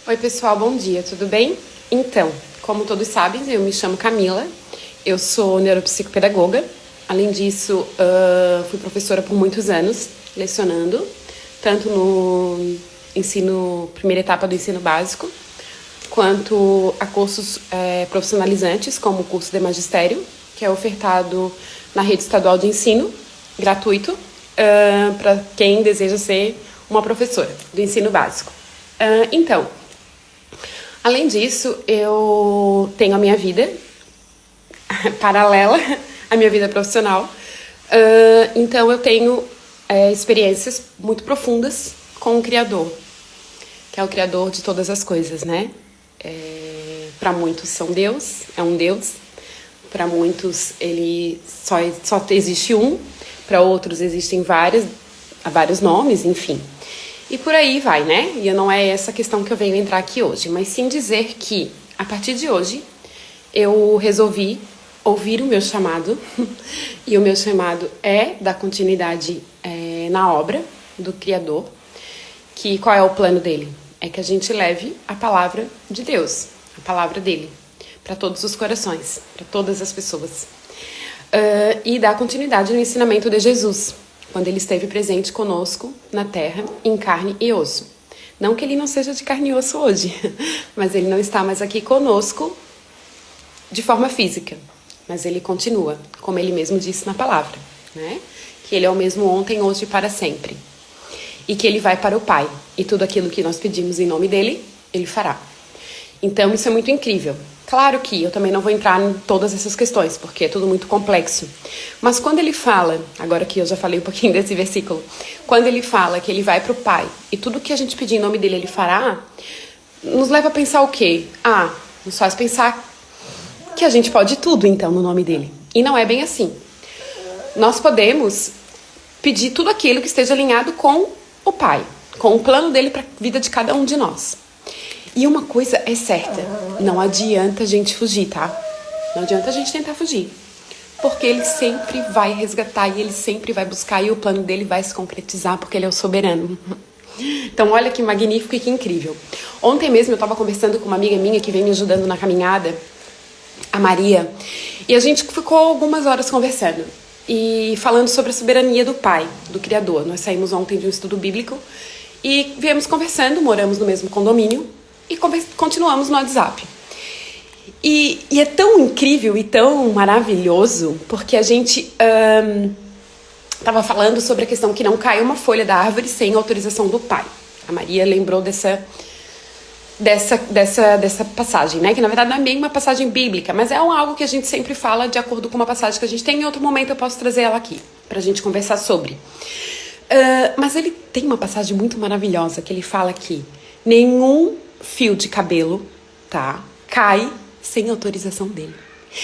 Oi pessoal, bom dia, tudo bem? Então, como todos sabem, eu me chamo Camila, eu sou neuropsicopedagoga. Além disso, fui professora por muitos anos, lecionando, tanto no primeira etapa do ensino básico, quanto a cursos profissionalizantes, como o curso de magistério, que é ofertado na rede estadual de ensino, gratuito, para quem deseja ser uma professora do ensino básico. Então, além disso, eu tenho a minha vida paralela à minha vida profissional. Então, eu tenho experiências muito profundas com o Criador, que é o Criador de todas as coisas, né? Para muitos são Deus, é um Deus. Para muitos, ele só existe um. Para outros, existem vários nomes, enfim. E por aí vai, né? E não é essa questão que eu venho entrar aqui hoje, mas sim dizer que, a partir de hoje, eu resolvi ouvir o meu chamado, e o meu chamado é dar continuidade na obra do Criador, que qual é o plano dele? É que a gente leve a palavra de Deus, a palavra dele, para todos os corações, para todas as pessoas. E dar continuidade no ensinamento de Jesus, quando ele esteve presente conosco na terra, em carne e osso. Não que ele não seja de carne e osso hoje, mas ele não está mais aqui conosco de forma física. Mas ele continua, como ele mesmo disse na palavra, né? Que ele é o mesmo ontem, hoje e para sempre. E que ele vai para o Pai. E tudo aquilo que nós pedimos em nome dele, ele fará. Então, isso é muito incrível. Claro que eu também não vou entrar em todas essas questões, porque é tudo muito complexo. Mas quando ele fala, agora que eu já falei um pouquinho desse versículo, quando ele fala que ele vai para o Pai e tudo que a gente pedir em nome dele ele fará, nos leva a pensar o quê? Nos faz pensar que a gente pode tudo, então, no nome dele. E não é bem assim. Nós podemos pedir tudo aquilo que esteja alinhado com o Pai, com o plano dele para a vida de cada um de nós. E uma coisa é certa, não adianta a gente fugir, tá? Não adianta a gente tentar fugir. Porque ele sempre vai resgatar e ele sempre vai buscar e o plano dele vai se concretizar porque ele é o soberano. Então olha que magnífico e que incrível. Ontem mesmo eu estava conversando com uma amiga minha que vem me ajudando na caminhada, a Maria, e a gente ficou algumas horas conversando e falando sobre a soberania do Pai, do Criador. Nós saímos ontem de um estudo bíblico e viemos conversando, moramos no mesmo condomínio, e continuamos no WhatsApp. E é tão incrível e tão maravilhoso, porque a gente estava falando sobre a questão que não cai uma folha da árvore sem autorização do Pai. A Maria lembrou dessa passagem, né? Que na verdade não é bem uma passagem bíblica, mas é algo que a gente sempre fala de acordo com uma passagem que a gente tem. Em outro momento eu posso trazer ela aqui, pra gente conversar sobre. Mas ele tem uma passagem muito maravilhosa que ele fala que nenhum fio de cabelo, tá, cai sem autorização dele.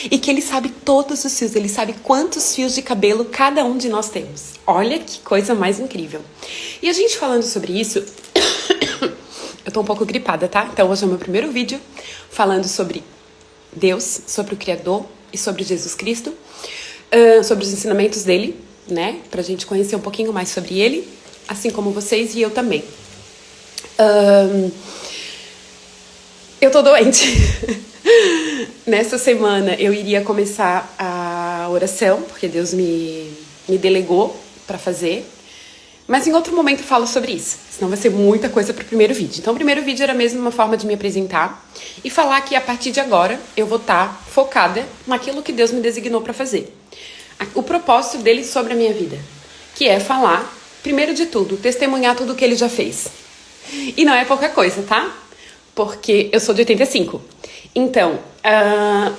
E que ele sabe todos os fios, ele sabe quantos fios de cabelo cada um de nós temos. Olha que coisa mais incrível. E a gente falando sobre isso, eu tô um pouco gripada, tá? Então hoje é o meu primeiro vídeo falando sobre Deus, sobre o Criador e sobre Jesus Cristo, sobre os ensinamentos dele, né? Pra gente conhecer um pouquinho mais sobre ele, assim como vocês e eu também. Eu tô doente. Nessa semana eu iria começar a oração, porque Deus me delegou pra fazer. Mas em outro momento eu falo sobre isso, senão vai ser muita coisa pro primeiro vídeo. Então o primeiro vídeo era mesmo uma forma de me apresentar e falar que a partir de agora eu vou estar focada naquilo que Deus me designou pra fazer. O propósito dele sobre a minha vida, que é falar, primeiro de tudo, testemunhar tudo o que ele já fez. E não é pouca coisa, tá? Porque eu sou de 85. Então,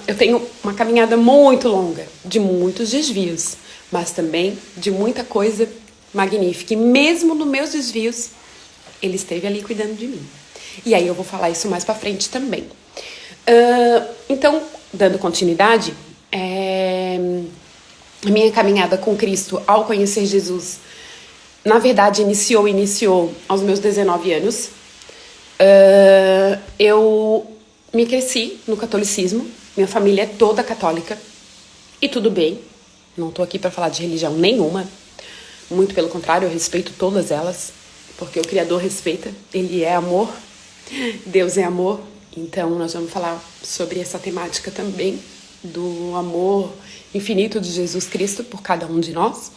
eu tenho uma caminhada muito longa, de muitos desvios, mas também de muita coisa magnífica. E mesmo nos meus desvios, ele esteve ali cuidando de mim. E aí eu vou falar isso mais pra frente também. Então, dando continuidade, a minha caminhada com Cristo ao conhecer Jesus, na verdade, iniciou aos meus 19 anos. Eu me cresci no catolicismo, minha família é toda católica, e tudo bem, não tô aqui pra falar de religião nenhuma, muito pelo contrário, eu respeito todas elas, porque o Criador respeita, ele é amor, Deus é amor, então nós vamos falar sobre essa temática também, do amor infinito de Jesus Cristo por cada um de nós.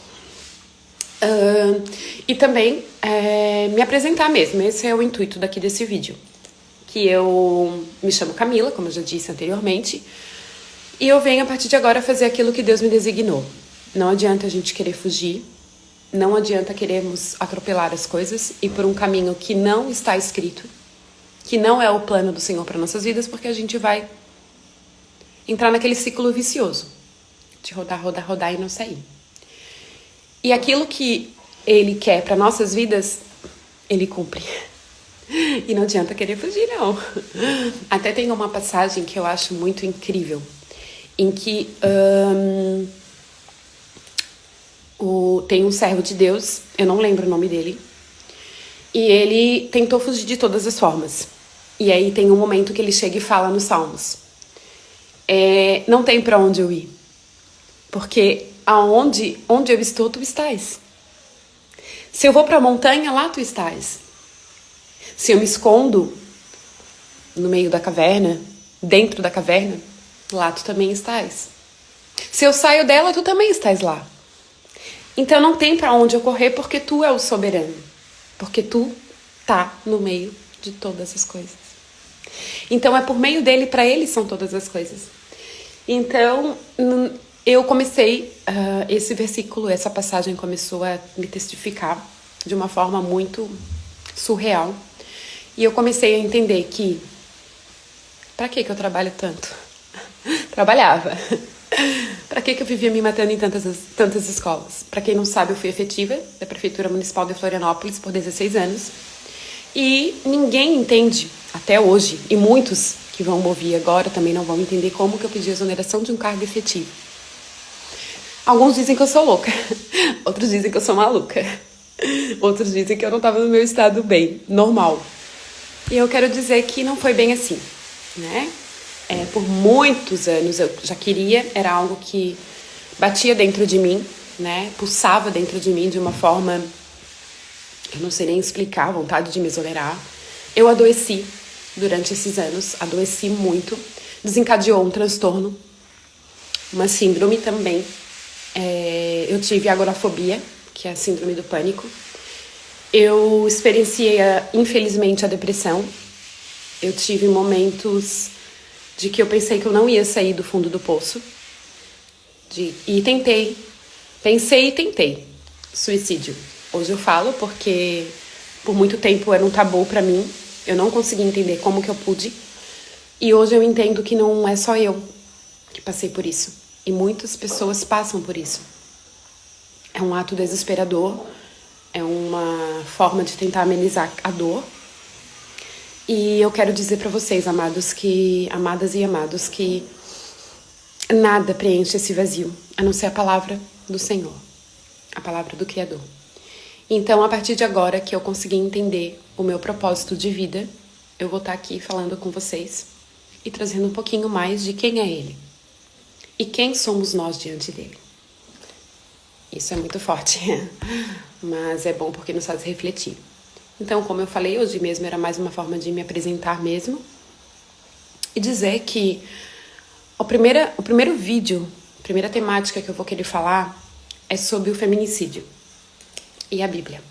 E também me apresentar mesmo, esse é o intuito daqui desse vídeo. Que eu me chamo Camila, como eu já disse anteriormente, e eu venho a partir de agora fazer aquilo que Deus me designou. Não adianta a gente querer fugir, não adianta querermos atropelar as coisas e por um caminho que não está escrito, que não é o plano do Senhor para nossas vidas, porque a gente vai entrar naquele ciclo vicioso de rodar, rodar, rodar e não sair. E aquilo que Ele quer para nossas vidas, Ele cumpre. E não adianta querer fugir, não. Até tem uma passagem que eu acho muito incrível, em que tem um servo de Deus, eu não lembro o nome dele, e ele tentou fugir de todas as formas. E aí tem um momento que ele chega e fala nos Salmos: não tem para onde eu ir, porque onde eu estou, tu estás. Se eu vou para a montanha, lá tu estás. Se eu me escondo no meio da caverna, dentro da caverna, lá tu também estás. Se eu saio dela, tu também estás lá. Então não tem para onde eu correr, porque tu é o soberano. Porque tu tá no meio de todas as coisas. Então é por meio dele, para ele são todas as coisas. Então eu comecei, esse versículo, essa passagem começou a me testificar de uma forma muito surreal. E eu comecei a entender que, pra que eu trabalho tanto? Trabalhava. Pra que eu vivia me matando em tantas escolas? Pra quem não sabe, eu fui efetiva da Prefeitura Municipal de Florianópolis por 16 anos. E ninguém entende, até hoje, e muitos que vão ouvir agora também não vão entender como que eu pedi a exoneração de um cargo efetivo. Alguns dizem que eu sou louca, outros dizem que eu sou maluca, outros dizem que eu não estava no meu estado bem, normal. E eu quero dizer que não foi bem assim, né? Por muitos anos eu já queria, era algo que batia dentro de mim, né? Pulsava dentro de mim de uma forma, eu não sei nem explicar, a vontade de me exonerar. Eu adoeci durante esses anos, adoeci muito, desencadeou um transtorno, uma síndrome também. Eu tive agorafobia, que é a síndrome do pânico. Eu experienciei, infelizmente, a depressão. Eu tive momentos de que eu pensei que eu não ia sair do fundo do poço. E tentei. Pensei e tentei. Suicídio. Hoje eu falo porque por muito tempo era um tabu pra mim. Eu não conseguia entender como que eu pude. E hoje eu entendo que não é só eu que passei por isso. E muitas pessoas passam por isso. É um ato desesperador. É uma forma de tentar amenizar a dor. E eu quero dizer para vocês, amadas e amados, que nada preenche esse vazio, a não ser a palavra do Senhor, a palavra do Criador. Então, a partir de agora que eu consegui entender o meu propósito de vida, eu vou estar aqui falando com vocês e trazendo um pouquinho mais de quem é Ele e quem somos nós diante dele. Isso é muito forte, mas é bom porque nos faz refletir. Então, como eu falei, hoje mesmo era mais uma forma de me apresentar mesmo e dizer que o primeiro vídeo, a primeira temática que eu vou querer falar é sobre o feminicídio e a Bíblia.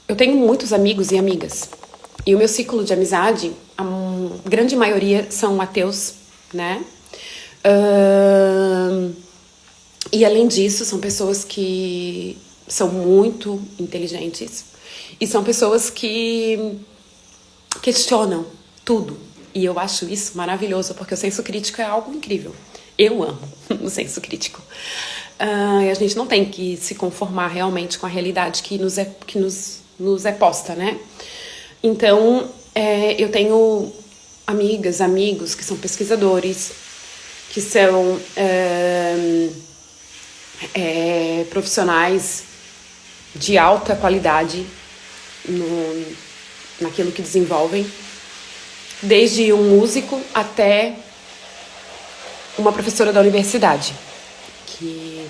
Eu tenho muitos amigos e amigas e o meu ciclo de amizade, a grande maioria são ateus, né? E além disso, são pessoas que são muito inteligentes e são pessoas que questionam tudo. E eu acho isso maravilhoso, porque o senso crítico é algo incrível. Eu amo o senso crítico. E a gente não tem que se conformar realmente com a realidade que nos é posta, né? Então, eu tenho amigas, amigos que são pesquisadores, que são profissionais de alta qualidade naquilo que desenvolvem, desde um músico até uma professora da universidade, que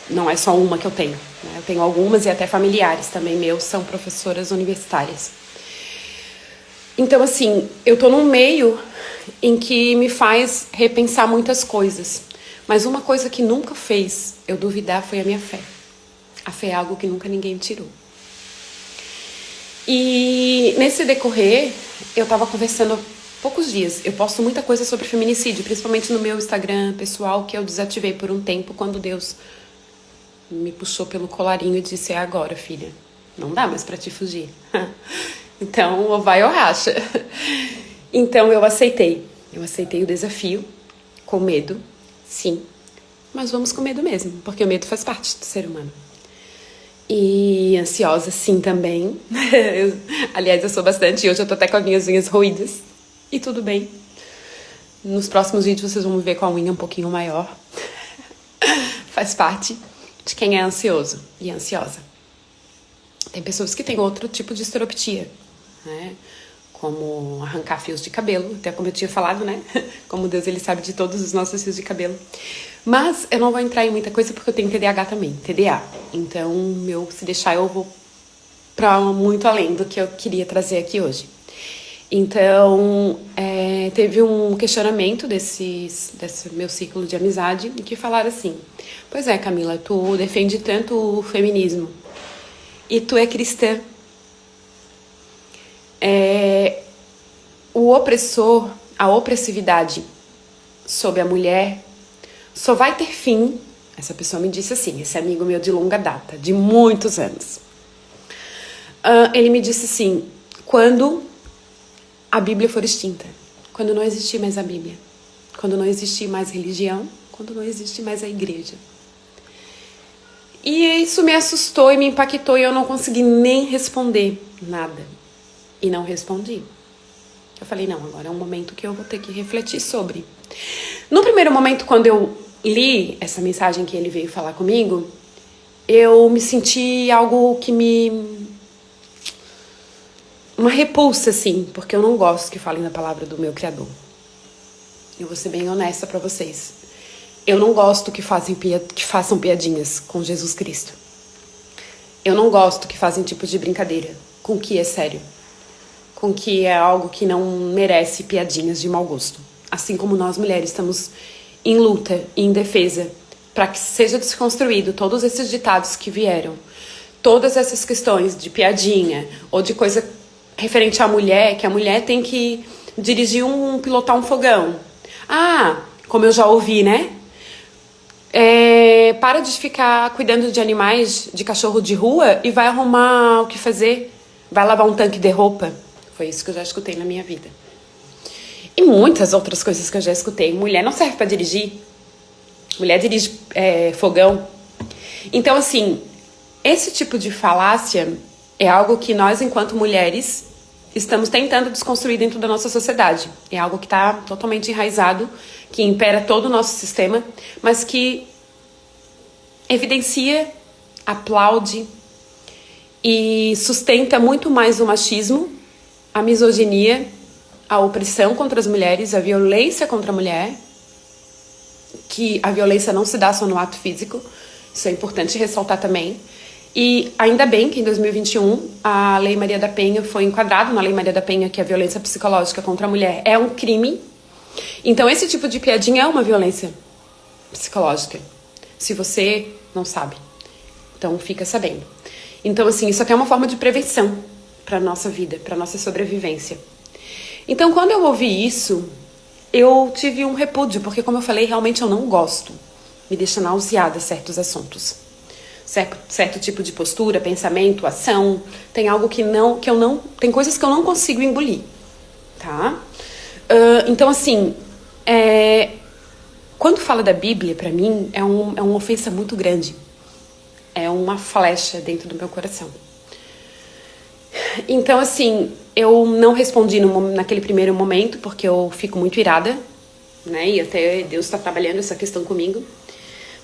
Não é só uma que eu tenho, né? Eu tenho algumas e até familiares também meus são professoras universitárias. Então, assim, eu tô num meio em que me faz repensar muitas coisas. Mas uma coisa que nunca fez eu duvidar foi a minha fé. A fé é algo que nunca ninguém me tirou. E nesse decorrer, eu tava conversando há poucos dias. Eu posto muita coisa sobre feminicídio, principalmente no meu Instagram pessoal, que eu desativei por um tempo quando Deus me puxou pelo colarinho e disse: é agora, filha. Não dá mais pra te fugir. Então, ou vai ou racha. Então, eu aceitei. Eu aceitei o desafio, com medo, sim. Mas vamos com medo mesmo, porque o medo faz parte do ser humano. E ansiosa, sim, também. Aliás, eu sou bastante. E hoje eu tô até com as minhas unhas roídas. E tudo bem. Nos próximos vídeos vocês vão me ver com a unha um pouquinho maior. Faz parte de quem é ansioso e ansiosa. Tem pessoas que têm outro tipo de estereoptia, né? Como arrancar fios de cabelo, até como eu tinha falado, né? Como Deus, ele sabe de todos os nossos fios de cabelo. Mas eu não vou entrar em muita coisa porque eu tenho TDAH também, TDA. Então, se deixar, eu vou pra muito além do que eu queria trazer aqui hoje. Então, teve um questionamento desse meu ciclo de amizade, em que falaram assim: pois é, Camila, tu defende tanto o feminismo e tu é cristã. O opressor, a opressividade sobre a mulher só vai ter fim. Essa pessoa me disse assim, esse amigo meu de longa data, de muitos anos. Ele me disse assim: quando a Bíblia for extinta, quando não existir mais a Bíblia, quando não existir mais religião, quando não existir mais a igreja. E isso me assustou e me impactou e eu não consegui nem responder nada. E não respondi. Eu falei, não, agora é um momento que eu vou ter que refletir sobre. No primeiro momento, quando eu li essa mensagem que ele veio falar comigo, eu me senti algo que uma repulsa, assim, porque eu não gosto que falem da palavra do meu Criador. Eu vou ser bem honesta pra vocês. Eu não gosto que façam piadinhas com Jesus Cristo. Eu não gosto que façam tipo de brincadeira com o que é sério. Com que é algo que não merece piadinhas de mau gosto. Assim como nós mulheres estamos em luta e em defesa para que seja desconstruído todos esses ditados que vieram, todas essas questões de piadinha ou de coisa referente à mulher, que a mulher tem que dirigir pilotar um fogão. Como eu já ouvi, né? Para de ficar cuidando de animais, de cachorro de rua e vai arrumar o que fazer. Vai lavar um tanque de roupa. Foi isso que eu já escutei na minha vida. E muitas outras coisas que eu já escutei. Mulher não serve para dirigir. Mulher dirige fogão. Então, assim, esse tipo de falácia é algo que nós, enquanto mulheres, estamos tentando desconstruir dentro da nossa sociedade. É algo que está totalmente enraizado, que impera todo o nosso sistema, mas que evidencia, aplaude e sustenta muito mais o machismo, a misoginia, a opressão contra as mulheres, a violência contra a mulher, que a violência não se dá só no ato físico, isso é importante ressaltar também. E ainda bem que em 2021 a Lei Maria da Penha foi enquadrado na Lei Maria da Penha que a violência psicológica contra a mulher é um crime. Então esse tipo de piadinha é uma violência psicológica, se você não sabe. Então fica sabendo. Então assim, isso até é uma forma de prevenção para nossa vida, para nossa sobrevivência. Então quando eu ouvi isso, eu tive um repúdio, porque como eu falei, realmente eu não gosto. Me deixa nauseada certos assuntos. Certo tipo de postura, pensamento, ação, tem algo tem coisas que eu não consigo engolir, tá? Então, assim, quando fala da Bíblia, pra mim, é uma ofensa muito grande. É uma flecha dentro do meu coração. Então, assim, eu não respondi naquele primeiro momento, porque eu fico muito irada, né? E até Deus está trabalhando essa questão comigo.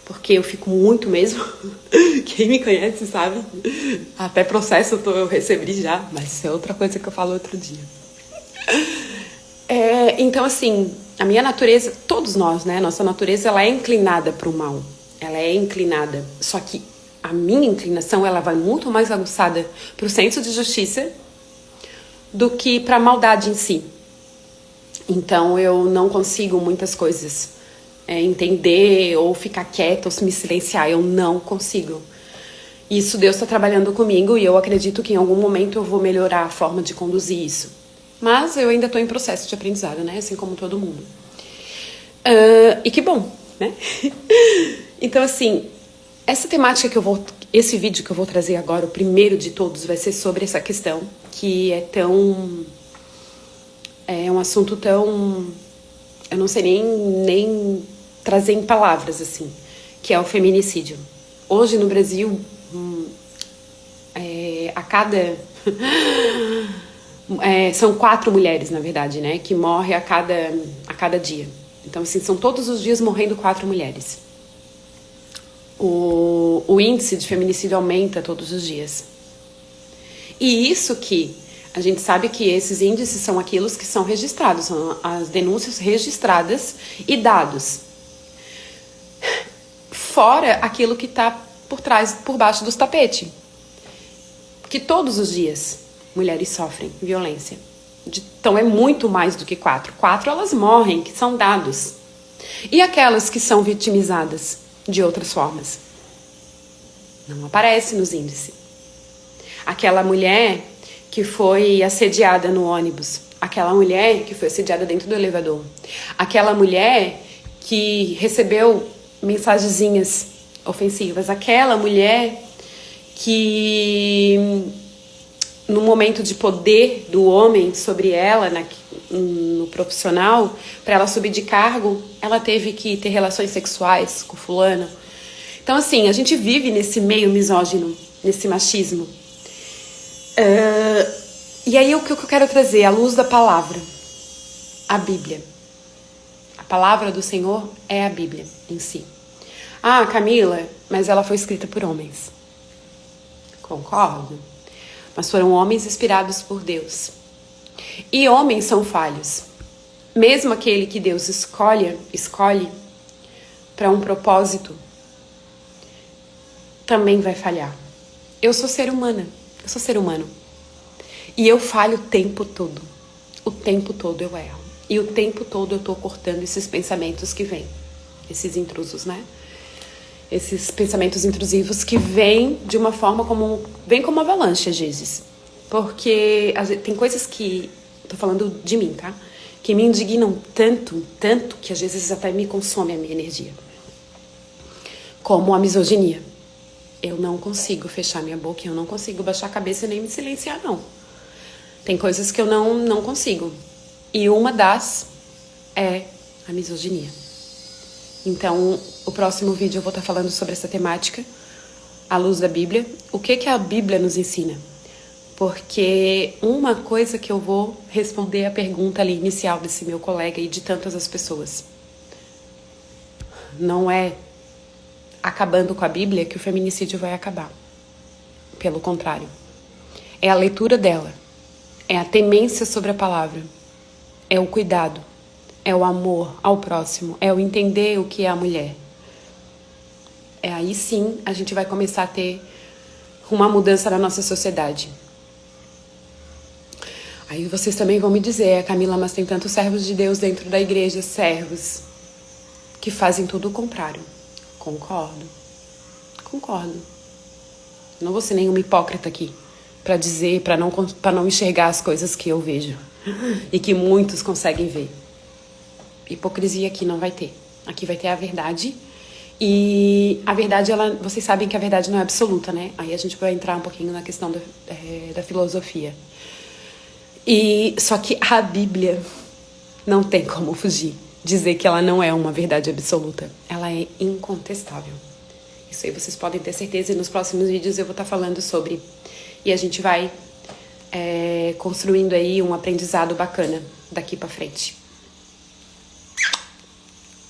Porque eu fico muito mesmo. Quem me conhece sabe. Até processo eu recebi já, mas isso é outra coisa que eu falo outro dia. Então, assim, a minha natureza, todos nós, né? Nossa natureza, ela é inclinada para o mal. ela é inclinada. Só que a minha inclinação, ela vai muito mais aguçada para o senso de justiça do que para a maldade em si. Então eu não consigo muitas coisas entender ou ficar quieta ou me silenciar. Eu não consigo. Isso Deus está trabalhando comigo e eu acredito que em algum momento eu vou melhorar a forma de conduzir isso. Mas eu ainda estou em processo de aprendizado, né? Assim como todo mundo. E que bom, né? Então, assim, esse vídeo que eu vou trazer agora, o primeiro de todos, vai ser sobre essa questão que é um assunto tão, eu não sei nem trazer em palavras, assim, que é o feminicídio. Hoje no Brasil, são 4 mulheres, na verdade, né, que morrem a cada dia. Então, assim, são todos os dias morrendo 4 mulheres. O índice de feminicídio aumenta todos os dias. E isso que a gente sabe que esses índices são aqueles que são registrados, são as denúncias registradas e dados. Fora aquilo que está por baixo dos tapetes. Que todos os dias mulheres sofrem violência. Então é muito mais do que 4. 4 elas morrem, que são dados. E aquelas que são vitimizadas de outras formas? Não aparece nos índices. Aquela mulher que foi assediada no ônibus. Aquela mulher que foi assediada dentro do elevador. Aquela mulher que recebeu mensagenzinhas ofensivas. Aquela mulher que, no momento de poder do homem sobre ela, no profissional, para ela subir de cargo, ela teve que ter relações sexuais com fulano. Então, assim, a gente vive nesse meio misógino, nesse machismo. E aí, o que eu quero trazer? À luz da palavra, a Bíblia. A palavra do Senhor é a Bíblia em si. Ah, Camila, mas ela foi escrita por homens. Concordo. Mas foram homens inspirados por Deus. E homens são falhos. Mesmo aquele que Deus escolhe para um propósito, também vai falhar. Eu sou ser humano. E eu falho o tempo todo. O tempo todo eu erro. E o tempo todo eu estou cortando esses pensamentos que vêm. Esses intrusos, né? Esses pensamentos intrusivos que vêm de uma forma vem como avalanche às vezes. Porque tem coisas que, tô falando de mim, tá? Que me indignam tanto, que às vezes até me consome a minha energia. Como a misoginia. Eu não consigo fechar minha boca, eu não consigo baixar a cabeça e nem me silenciar, não. Tem coisas que eu não consigo. E uma das é a misoginia. Então, o próximo vídeo eu vou estar falando sobre essa temática, à luz da Bíblia. O que a Bíblia nos ensina? Porque uma coisa que eu vou responder a pergunta ali inicial desse meu colega e de tantas as pessoas. Não é acabando com a Bíblia que o feminicídio vai acabar. Pelo contrário. É a leitura dela. É a temência sobre a palavra. É o cuidado. É o amor ao próximo. É o entender o que é a mulher. É aí sim a gente vai começar a ter uma mudança na nossa sociedade. Aí vocês também vão me dizer, Camila, mas tem tantos servos de Deus dentro da igreja, servos que fazem tudo o contrário. Concordo. Não vou ser nenhuma hipócrita aqui para dizer, para não enxergar as coisas que eu vejo e que muitos conseguem ver. Hipocrisia aqui não vai ter. Aqui vai ter a verdade. E a verdade, vocês sabem que a verdade não é absoluta, né? Aí a gente vai entrar um pouquinho na questão da filosofia. Só que a Bíblia não tem como fugir. Dizer que ela não é uma verdade absoluta. Ela é incontestável. Isso aí vocês podem ter certeza. E nos próximos vídeos eu vou estar falando sobre. E a gente vai construindo aí um aprendizado bacana daqui pra frente.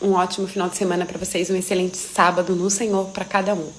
Um ótimo final de semana para vocês. Um excelente sábado no Senhor para cada um.